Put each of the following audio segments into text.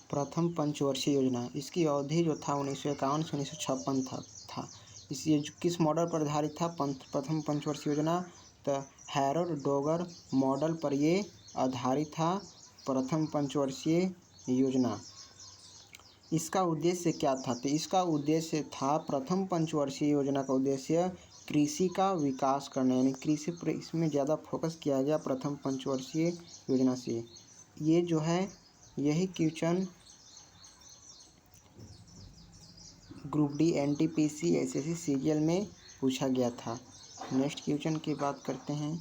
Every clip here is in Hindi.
प्रथम पंचवर्षीय योजना, इसकी अवधि जो था 1951 से 1956 था। ये किस मॉडल पर आधारित था? प्रथम पंचवर्षीय योजना तो हैरोल्ड डोगर मॉडल पर ये आधारित था, प्रथम पंचवर्षीय योजना। इसका उद्देश्य क्या था? तो इसका उद्देश्य था, प्रथम पंचवर्षीय योजना का उद्देश्य कृषि का विकास करना, यानी कृषि पर इसमें ज़्यादा फोकस किया गया प्रथम पंचवर्षीय योजना से। ये जो है यही question group D, NTPC, SSC CGL में पूछा गया था। नेक्स्ट क्वेश्चन की बात करते हैं।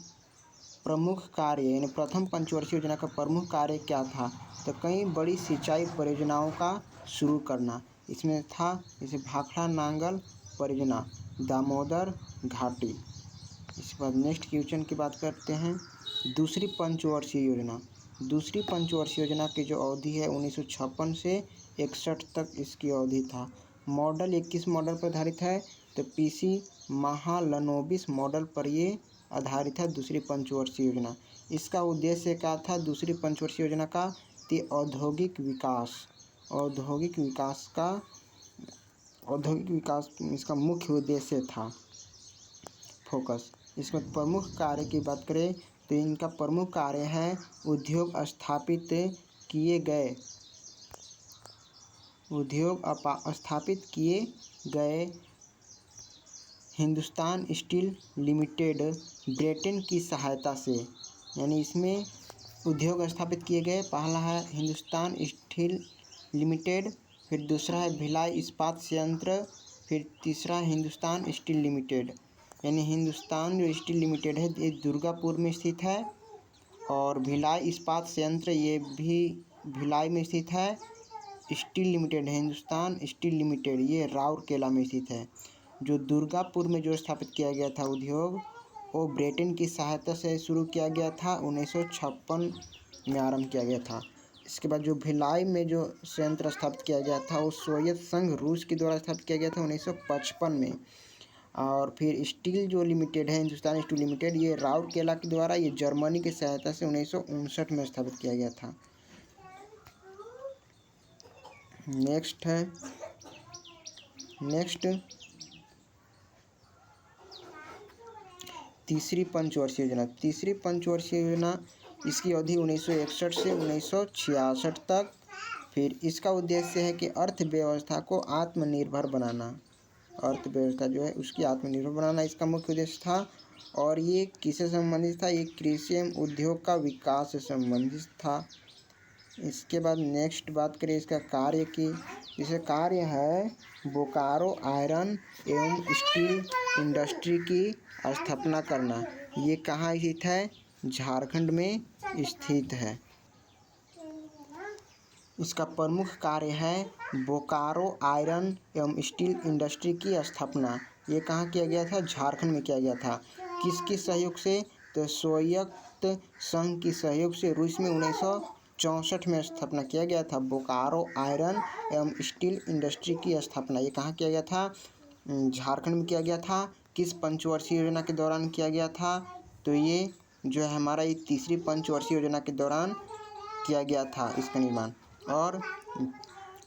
प्रमुख कार्य, यानी प्रथम पंचवर्षीय योजना का प्रमुख कार्य क्या था? तो कई बड़ी सिंचाई परियोजनाओं का शुरू करना इसमें था, जैसे भाखड़ा नांगल परियोजना, दामोदर घाटी। इसके बाद नेक्स्ट क्वेश्चन की बात करते हैं। दूसरी पंचवर्षीय योजना, दूसरी पंचवर्षीय योजना की जो अवधि है 1956 से 61 तक इसकी अवधि था। मॉडल 21 मॉडल पर आधारित है, तो पीसी महालनोबिस मॉडल पर ये आधारित है दूसरी पंचवर्षीय योजना। इसका उद्देश्य क्या था दूसरी पंचवर्षीय योजना का? औद्योगिक विकास, औद्योगिक विकास इसका मुख्य उद्देश्य था, फोकस। इसमें प्रमुख कार्य की बात करें तो इनका प्रमुख कार्य है उद्योग स्थापित किए गए हिंदुस्तान स्टील लिमिटेड ब्रिटेन की सहायता से, यानी इसमें उद्योग स्थापित किए गए, पहला है हिंदुस्तान स्टील लिमिटेड, फिर दूसरा है भिलाई इस्पात संयंत्र, फिर तीसरा हिंदुस्तान स्टील लिमिटेड। यानी हिंदुस्तान जो स्टील लिमिटेड है ये दुर्गापुर में स्थित है, और भिलाई इस्पात संयंत्र ये भी भिलाई में स्थित है। स्टील लिमिटेड है हिंदुस्तान स्टील लिमिटेड, ये राउरकेला में स्थित है। जो दुर्गापुर में जो स्थापित किया गया था उद्योग, वो ब्रिटेन की सहायता से शुरू किया गया था, 1956 में आरंभ किया गया था। इसके बाद जो भिलाई में जो संयंत्र स्थापित किया गया था वो सोवियत संघ रूस के द्वारा स्थापित किया गया था 1955 में। और फिर स्टील जो लिमिटेड है हिंदुस्तान स्टील लिमिटेड, ये राउरकेला के द्वारा, ये जर्मनी की सहायता से 1959 में स्थापित किया गया था। नेक्स्ट तीसरी पंचवर्षीय योजना। तीसरी पंचवर्षीय योजना इसकी अवधि 1961 से 1966 तक। फिर इसका उद्देश्य है कि अर्थव्यवस्था को आत्मनिर्भर बनाना, अर्थव्यवस्था जो है उसकी आत्मनिर्भर बनाना इसका मुख्य उद्देश्य था। और ये किससे संबंधित था? ये कृषि एवं उद्योग का विकास से संबंधित था। इसके बाद नेक्स्ट बात करें इसका कार्य की। इसका कार्य है बोकारो आयरन एवं स्टील इंडस्ट्री की स्थापना करना। ये कहाँ स्थित है? झारखंड में स्थित है। इसका प्रमुख कार्य है बोकारो आयरन एवं स्टील इंडस्ट्री की स्थापना। ये कहाँ किया गया था? झारखंड में किया गया था। किसके सहयोग से? तो सोवियत संघ की सहयोग से रूस में 1964 में स्थापना किया गया था। बोकारो आयरन एवं स्टील इंडस्ट्री की स्थापना ये कहाँ किया गया था? झारखंड में किया गया था। किस पंचवर्षीय योजना के दौरान किया गया था? तो ये जो है हमारा ये तीसरी पंचवर्षीय योजना के दौरान किया गया था इसका निर्माण। और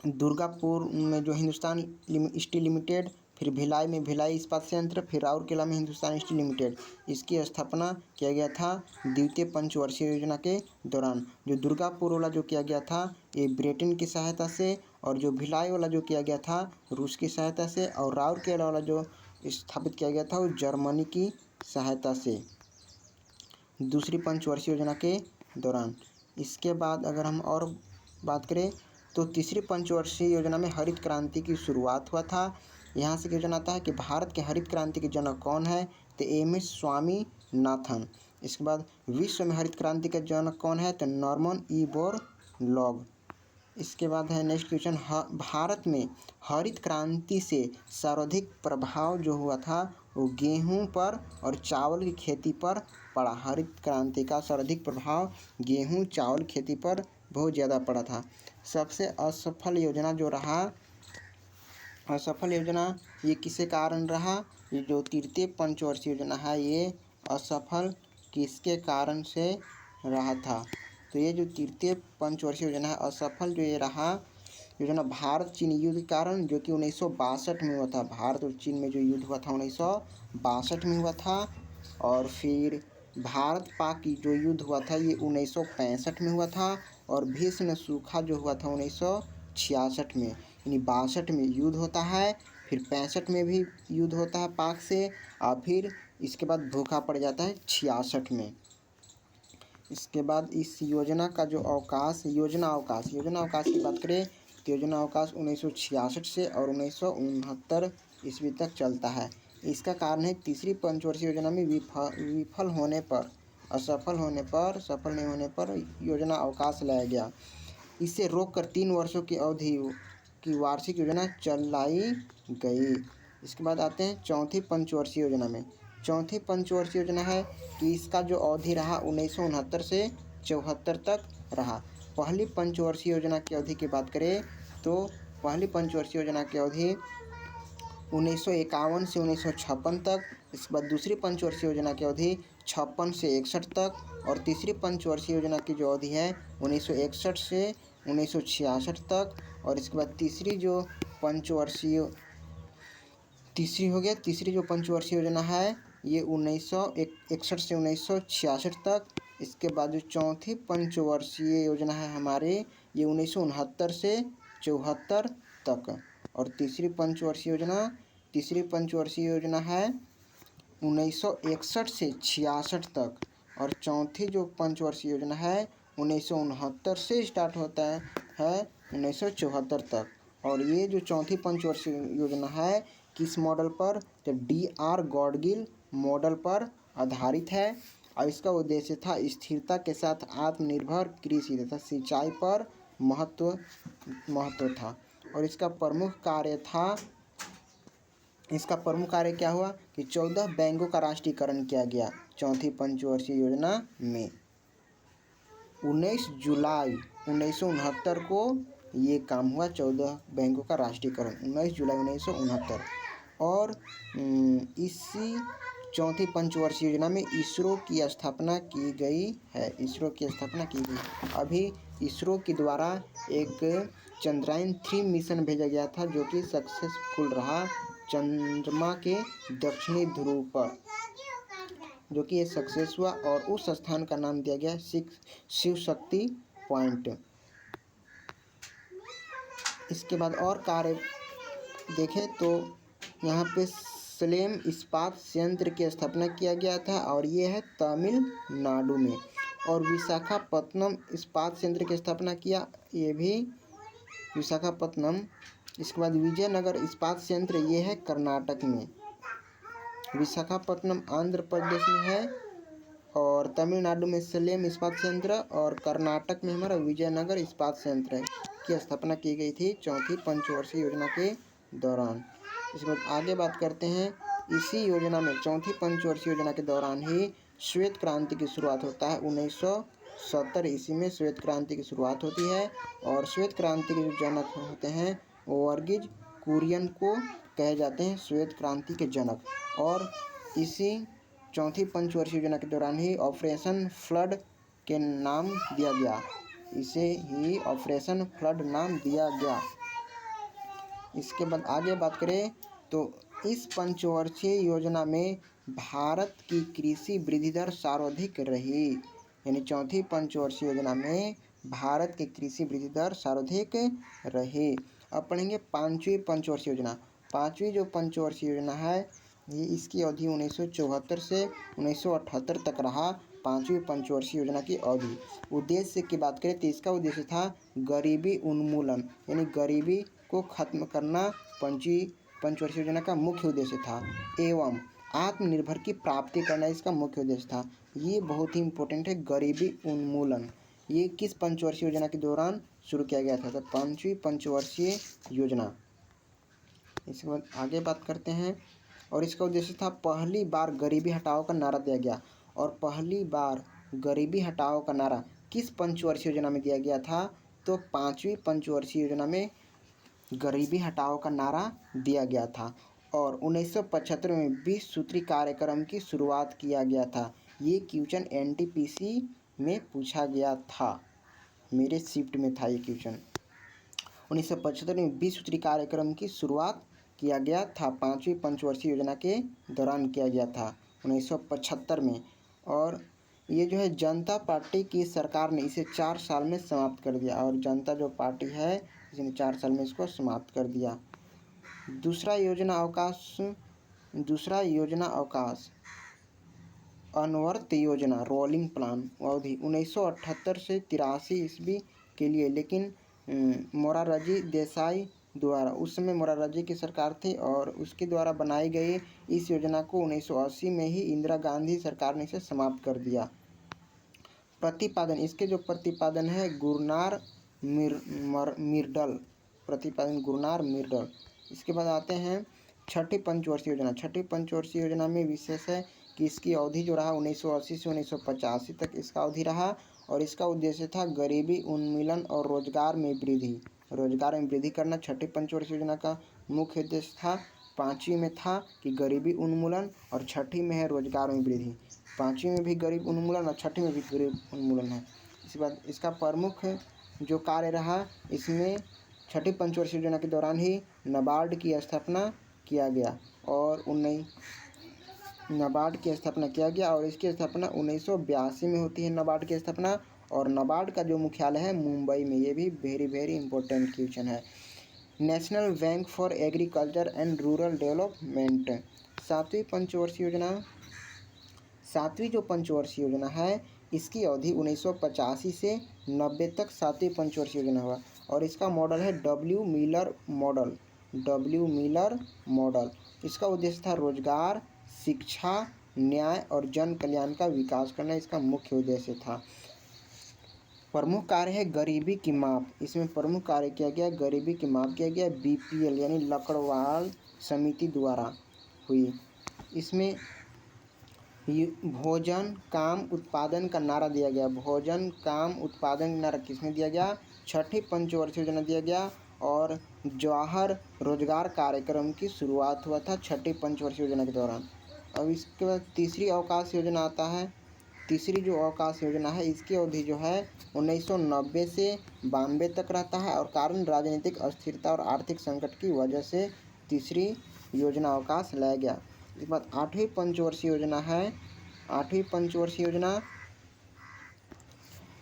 दुर्गापुर में जो हिंदुस्तान स्टील लिमिटेड, फिर भिलाई में भिलाई इस्पात संयंत्र, फिर राउरकेला में हिंदुस्तान स्टील लिमिटेड, इसकी स्थापना किया गया था द्वितीय पंचवर्षीय योजना के दौरान। जो दुर्गापुर वाला जो किया गया था ये ब्रिटेन की सहायता से, और जो भिलाई वाला जो किया गया था रूस की सहायता से, और राउरकेला वाला जो स्थापित किया गया था वो जर्मनी की सहायता से दूसरी पंचवर्षीय योजना के दौरान। इसके बाद अगर हम और बात करें तो तीसरी पंचवर्षीय योजना में हरित क्रांति की शुरुआत हुआ था। यहाँ से क्वेश्चन आता है कि भारत के हरित क्रांति के जनक कौन है? तो एम.एस. स्वामीनाथन। इसके बाद विश्व में हरित क्रांति के जनक कौन है? तो नॉर्मन ई. बोरलॉग। इसके बाद है नेक्स्ट क्वेश्चन, भारत में हरित क्रांति से सर्वाधिक प्रभाव जो हुआ था वो गेहूं पर और चावल की खेती पर पड़ा। हरित क्रांति का सर्वाधिक प्रभाव गेहूं चावल खेती पर बहुत ज़्यादा पड़ा था। सबसे असफल योजना जो रहा, असफल योजना ये किसके कारण रहा? ये जो तृतीय पंचवर्षीय योजना है ये असफल किसके कारण से रहा था? तो ये जो तृतीय पंचवर्षीय योजना है असफल जो ये रहा योजना भारत चीन युद्ध के कारण, जो कि 1962 में हुआ था। भारत और चीन में जो युद्ध हुआ था 1962 में हुआ था। और फिर भारत पाक की जो युद्ध हुआ था ये 1965 में हुआ था। और भीष्म सूखा जो हुआ था 1966 में। यानी 62 में युद्ध होता है, फिर 65 में भी युद्ध होता है पाक से, और फिर इसके बाद भूखा पड़ जाता है 66 में। इसके बाद इस योजना का जो अवकाश योजना अवकाश की बात करें तो योजना अवकाश 1966 से और 1969 ईस्वी तक चलता है। इसका कारण है तीसरी पंचवर्षीय योजना में विफल होने पर, सफल नहीं होने पर योजना अवकाश लाया गया। इसे रोककर 3 वर्षों की अवधि की वार्षिक योजना चलाई गई। इसके बाद आते हैं चौथी पंचवर्षीय योजना में। चौथी पंचवर्षीय योजना है कि इसका जो अवधि रहा 1969 से 74 तक रहा। पहली पंचवर्षीय योजना की अवधि की बात करें तो पहली पंचवर्षीय योजना की अवधि 1951 से 1956 तक। इसके बाद दूसरी पंचवर्षीय योजना की अवधि 56 से 61 तक। और तीसरी पंचवर्षीय योजना की जो अवधि है 1961 से 1966 तक। और इसके बाद तीसरी जो पंचवर्षीय योजना है ये 1961 से 1966 तक। इसके बाद जो चौथी पंचवर्षीय योजना है हमारे ये 1969 से 74 तक। और तीसरी पंचवर्षीय योजना है 1961 से 66 तक। और चौथी जो पंचवर्षीय योजना है 1969 से स्टार्ट होता है 1974 तक। और ये जो चौथी पंचवर्षीय योजना है किस मॉडल पर, तो DR गॉडगिल मॉडल पर आधारित है। और इसका उद्देश्य था स्थिरता के साथ आत्मनिर्भर कृषि तथा सिंचाई पर महत्व था। और इसका प्रमुख कार्य क्या हुआ कि 14 बैंकों का राष्ट्रीयकरण किया गया चौथी पंचवर्षीय योजना में। 19 जुलाई 1969 को ये काम हुआ, 14 बैंकों का राष्ट्रीयकरण 19 जुलाई 1969। और इसी चौथी पंचवर्षीय योजना में इसरो की स्थापना की गई है। अभी इसरो के द्वारा एक चंद्रयान-3 मिशन भेजा गया था जो कि सक्सेसफुल रहा चंद्रमा के दक्षिणी ध्रुव पर, जो कि ये सक्सेस हुआ। और उस स्थान का नाम दिया गया शिव शक्ति पॉइंट। इसके बाद और कार्य देखें तो यहाँ पे सलेम इस्पात संयंत्र की स्थापना किया गया था और ये है तमिलनाडु में। और विशाखापत्तनम इस्पात संयंत्र की स्थापना किया, ये भी विशाखापत्तनम। इसके बाद विजयनगर इस्पात संयंत्र ये है कर्नाटक में। विशाखापत्तनम आंध्र प्रदेश में है और तमिलनाडु में सलेम इस्पात संयंत्र और कर्नाटक में हमारा विजयनगर इस्पात संयंत्र की स्थापना की गई थी चौथी पंचवर्षीय योजना के दौरान। इसके बाद आगे बात करते हैं, इसी योजना में चौथी पंचवर्षीय योजना के दौरान ही श्वेत क्रांति की शुरुआत होता है। 1970 ईस्वी में श्वेत क्रांति की शुरुआत होती है। और श्वेत क्रांति के जो जनक होते हैं वो वर्गीज कुरियन को कहे जाते हैं श्वेत क्रांति के जनक। और इसी चौथी पंचवर्षीय योजना के दौरान ही ऑपरेशन फ्लड के नाम दिया गया, इसे ही ऑपरेशन फ्लड नाम दिया गया। इसके बाद आगे बात करें तो इस पंचवर्षीय योजना में भारत की कृषि वृद्धि दर सर्वाधिक रही। यानी चौथी पंचवर्षीय योजना में भारत की कृषि वृद्धि दर सर्वाधिक रही। अब पढ़ेंगे पांचवी पंचवर्षीय योजना। पांचवी जो पंचवर्षीय योजना है ये इसकी अवधि 1974 से 1978 तक रहा। पांचवी पंचवर्षीय योजना की अवधि। उद्देश्य की बात करें तो इसका उद्देश्य था गरीबी उन्मूलन, यानी गरीबी को खत्म करना पांचवी पंचवर्षीय योजना का मुख्य उद्देश्य था। एवं आत्मनिर्भर की प्राप्ति करना इसका मुख्य उद्देश्य था। ये बहुत ही इम्पोर्टेंट है, गरीबी उन्मूलन। ये किस पंचवर्षीय योजना के दौरान शुरू किया गया था, तो पांचवी पंचवर्षीय योजना। इसके बाद आगे बात करते हैं, और इसका उद्देश्य था पहली बार गरीबी हटाओ का नारा दिया गया। और पहली बार गरीबी हटाओ का नारा किस पंचवर्षीय योजना में दिया गया था, तो पांचवी पंचवर्षीय योजना में गरीबी हटाओ का नारा दिया गया था। और 1975 में 20 सूत्री कार्यक्रम की शुरुआत किया गया था। ये क्वेश्चन NTPC में पूछा गया था। मेरे शिफ्ट में था ये क्वेश्चन। 1975 में 20 सूत्री कार्यक्रम की शुरुआत किया गया था, 5वीं पंचवर्षीय योजना के दौरान किया गया था 1975 में। और ये जो है जनता पार्टी की सरकार ने इसे 4 साल में समाप्त कर दिया, और जनता जो पार्टी है इसने 4 साल में इसको समाप्त कर दिया। दूसरा योजना अवकाश अनवर्त योजना रोलिंग प्लान अवधि 1978 से 83 ईस्वी के लिए, लेकिन मोरारजी देसाई द्वारा, उस समय मोरारजी की सरकार थी और उसके द्वारा बनाई गई इस योजना को 1980 में ही इंदिरा गांधी सरकार ने इसे समाप्त कर दिया। प्रतिपादन, इसके जो प्रतिपादन है गुरनार मिर्डल, प्रतिपादन गुरनार मिर्डल। इसके बाद आते हैं छठी पंचवर्षीय योजना। छठी पंचवर्षीय योजना में विशेष है कि इसकी अवधि जो रहा 1980 से 1985 तक इसका अवधि रहा, और इसका उद्देश्य था गरीबी उन्मूलन और रोजगार में वृद्धि करना। छठी पंचवर्षीय योजना का मुख्य उद्देश्य था, 5वीं में था कि गरीबी उन्मूलन, और छठी में है रोजगार में वृद्धि। 5वीं में भी गरीब उन्मूलन और छठी में भी गरीब उन्मूलन है। इसके बाद इसका प्रमुख जो कार्य रहा, इसमें छठी पंचवर्षीय योजना के दौरान ही नाबार्ड की स्थापना किया गया, और नाबार्ड की स्थापना किया गया, और इसकी स्थापना 1982 में होती है नाबार्ड की स्थापना। और नाबार्ड का जो मुख्यालय है मुंबई में। ये भी वेरी इंपॉर्टेंट क्वेश्चन है। National bank for agriculture and rural development. सातवीं जो पंचवर्षीय योजना है इसकी अवधि 1985 से 90 तक 7वीं पंचवर्षीय योजना हुआ, और इसका मॉडल है डब्ल्यू मिलर मॉडल। इसका उद्देश्य था रोजगार, शिक्षा, न्याय और जन कल्याण का विकास करना, इसका मुख्य उद्देश्य था। प्रमुख कार्य है गरीबी की माप। इसमें प्रमुख कार्य किया गया, गरीबी की माप किया गया BPL यानी लकड़वाल समिति द्वारा हुई। इसमें भोजन काम उत्पादन का नारा दिया गया। भोजन काम उत्पादन का नारा किसमें दिया गया? छठी पंचवर्षीय योजना दिया गया, और जवाहर रोजगार कार्यक्रम की शुरुआत हुआ था छठी पंचवर्षीय योजना के दौरान। अब इसके बाद तीसरी अवकाश योजना आता है। तीसरी जो अवकाश योजना है इसकी अवधि जो है 1990 से 92 तक रहता है, और कारण राजनीतिक अस्थिरता और आर्थिक संकट की वजह से तीसरी योजना अवकाश लाया गया। इसके बाद 8वीं पंचवर्षीय योजना है। 8वीं पंचवर्षीय योजना,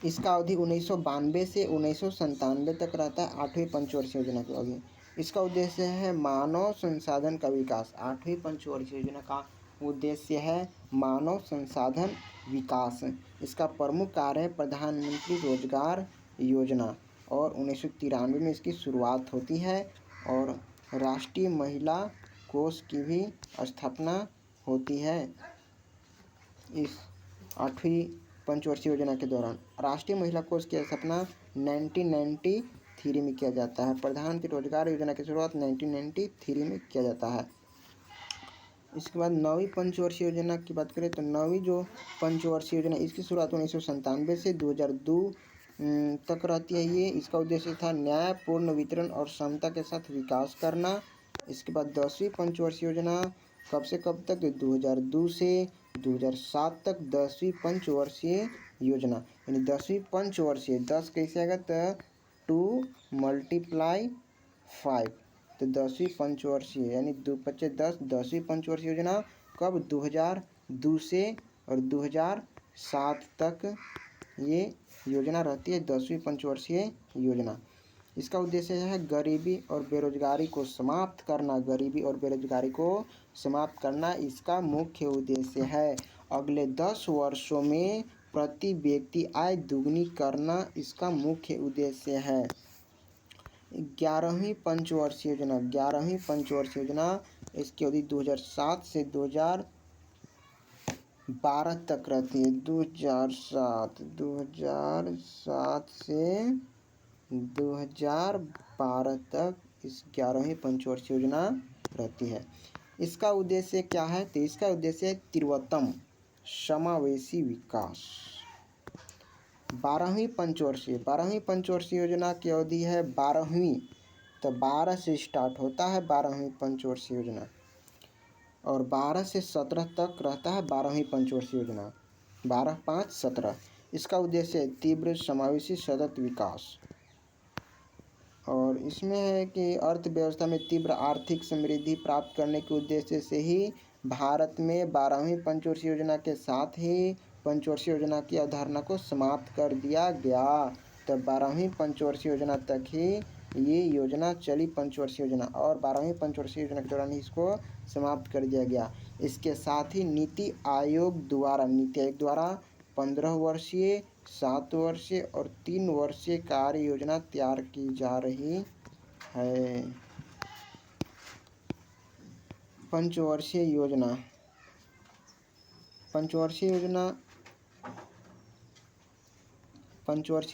इसका अवधि 1992 से 1997 तक रहता है। 8वीं पंचवर्षीय योजना की अवधि, इसका उद्देश्य है मानव संसाधन का विकास। 8वीं पंचवर्षीय योजना का उद्देश्य है मानव संसाधन विकास। इसका प्रमुख कार्य है प्रधानमंत्री रोजगार योजना, और 1993 में इसकी शुरुआत होती है, और राष्ट्रीय महिला कोष की भी स्थापना होती है इस 8वीं पंचवर्षीय योजना के दौरान। राष्ट्रीय महिला कोष की स्थापना 1993 में किया जाता है। प्रधानमंत्री रोजगार योजना की शुरुआत 1993 में किया जाता है। इसके बाद 9वीं पंचवर्षीय योजना की बात करें तो 9वीं जो पंचवर्षीय योजना इसकी शुरुआत 1997 से 2002 तक रहती है। ये इसका उद्देश्य था न्यायपूर्ण वितरण और समता के साथ विकास करना। इसके बाद 10वीं पंचवर्षीय योजना कब से कब तक? 2002 से 2007 तक 10वीं पंचवर्षीय योजना, यानी 10वीं पंचवर्षीय, 10 कैसे आएगा? तो 2 × 5, तो 10वीं पंचवर्षीय यानी 2×5 = 10। 10वीं पंचवर्षीय योजना कब? 2002 से और 2007 तक ये योजना रहती है, 10वीं पंचवर्षीय योजना। इसका उद्देश्य है गरीबी और बेरोजगारी को समाप्त करना। गरीबी और बेरोजगारी को समाप्त करना इसका मुख्य उद्देश्य है। अगले 10 वर्षों में प्रति व्यक्ति आय दुगनी करना इसका मुख्य उद्देश्य है। 11वीं पंचवर्षीय योजना। 11वीं पंचवर्षीय योजना इसकी अवधि 2007 से 2012 तक रहती है। 2007 से 2012 तक इस 11वीं पंचवर्षीय योजना रहती है। इसका उद्देश्य क्या है? तो इसका उद्देश्य है तीव्रतम समावेशी विकास। 12वीं पंचवर्षीय योजना की अवधि है 12वीं, तो 12 से स्टार्ट होता है 12वीं पंचवर्षीय योजना, और 12 से 17 तक रहता है 12वीं पंचवर्षीय योजना। 12, 5, 17। इसका उद्देश्य है तीव्र समावेशी सतत विकास। और इसमें है कि अर्थव्यवस्था में तीव्र आर्थिक समृद्धि प्राप्त करने के उद्देश्य से ही भारत में 12वीं पंचवर्षीय योजना के साथ ही पंचवर्षीय योजना की अवधारणा को समाप्त कर दिया गया। तो 12वीं पंचवर्षीय योजना तक ही ये योजना चली, पंचवर्षीय योजना, और 12वीं पंचवर्षीय योजना के दौरान इसको समाप्त कर दिया गया। इसके साथ ही नीति आयोग द्वारा 15 वर्षीय, 7 वर्षीय और 3 वर्षीय कार्य योजना तैयार की जा रही है। पंचवर्षीय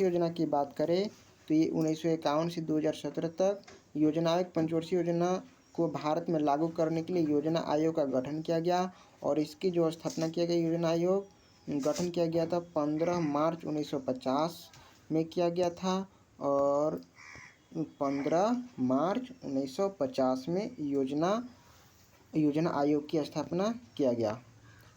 योजना की बात करें तो ये 1951 से 2017 तक योजना आयोग पंचवर्षीय योजना को भारत में लागू करने के लिए योजना आयोग का गठन किया गया। और इसकी जो स्थापना किया गया, योजना आयोग गठन किया गया था 15 मार्च 1950 में किया गया था। और 15 मार्च 1950 में योजना आयोग की स्थापना किया गया।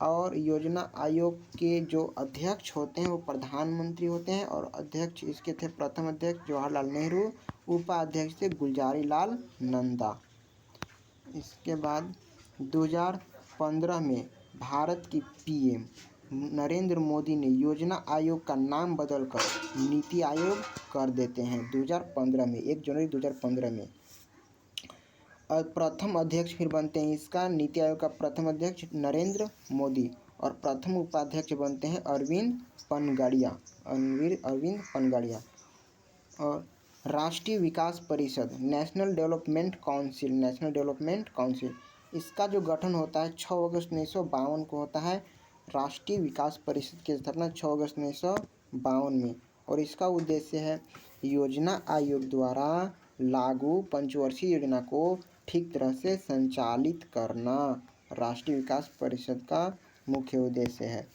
और योजना आयोग के जो अध्यक्ष होते हैं वो प्रधानमंत्री होते हैं, और अध्यक्ष इसके थे प्रथम अध्यक्ष जवाहरलाल नेहरू, उपाध्यक्ष थे गुलजारी लाल नंदा। इसके बाद 2015 में भारत की पीएम नरेंद्र मोदी ने योजना आयोग का नाम बदलकर नीति आयोग कर देते हैं 2015 में, 1 जनवरी 2015 में। और प्रथम अध्यक्ष फिर बनते हैं इसका, नीति आयोग का प्रथम अध्यक्ष नरेंद्र मोदी, और प्रथम उपाध्यक्ष बनते हैं अरविंद पनगड़िया। और राष्ट्रीय विकास परिषद, नेशनल डेवलपमेंट काउंसिल, इसका जो गठन होता है 6 अगस्त 1952 को होता है। राष्ट्रीय विकास परिषद की स्थापना 6 अगस्त 1952 में। और इसका उद्देश्य है योजना आयोग द्वारा लागू पंचवर्षीय योजना को ठीक तरह से संचालित करना, राष्ट्रीय विकास परिषद का मुख्य उद्देश्य है।